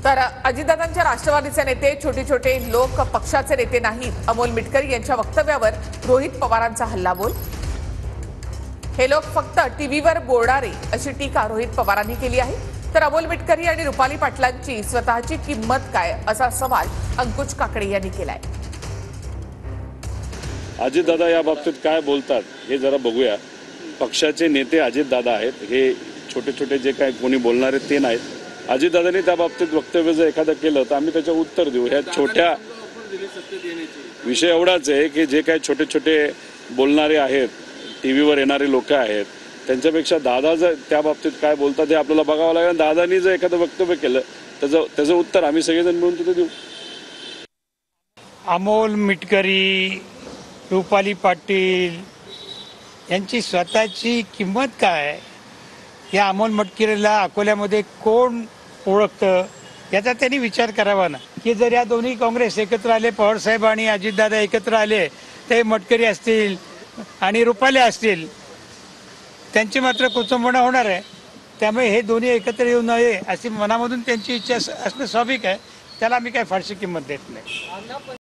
तर अजितदादांच्या राष्ट्रवादीचे नेते छोटे छोटे लोक पक्षाचे नेते नाहीत, अमोल मिटकरी यांच्या वक्तव्यावर रोहित पवारांचा हल्लाबोल। हे लोक फक्त टीव्हीवर बोलणारे अशी टीका रोहित पवारांनी केली आहे। तर अमोल मिटकरी आणि रुपाली पाटलांची स्वतःची किंमत काय असा सवाल अंकुश काकडे यांनी केलाय। अजितदादा या बाबतीत काय बोलतात हे जरा बघूया। पक्षाचे नेते अजितदादा आहेत, हे छोटे छोटे जे काय कोणी बोलणारे ते नाहीत। अजितदादांनी त्या बाबतीत वक्तव्य जर एखादं केलं तर आम्ही त्याचं उत्तर देऊ। ह्या छोट्या विषय एवढाच आहे की जे काय छोटे छोटे बोलणारे आहेत, टीव्हीवर येणारे लोक आहेत, त्यांच्यापेक्षा दादा जर त्या बाबतीत काय बोलतात हे आपल्याला बघावं लागेल। दादांनी जर एखादं वक्तव्य केलं त्याचं उत्तर आम्ही सगळेजण मिळून तिथे देऊ। अमोल मिटकरी, रुपाली पाटील यांची स्वतःची किंमत काय, या अमोल मिटकरीला अकोल्यामध्ये कोण ओळखतं याचा त्यांनी विचार करावा ना। की जर या दोन्ही काँग्रेस एकत्र आले, पवारसाहेब आणि अजितदादा एकत्र आले, ते मिटकरी असतील आणि रुपाली असतील, त्यांची मात्र कुचंबणा होणार आहे। त्यामुळे हे दोन्ही एकत्र येऊ नये अशी मनामधून त्यांची इच्छा असणं स्वाभाविक आहे। त्याला मी काही फारशी किंमत देत नाही।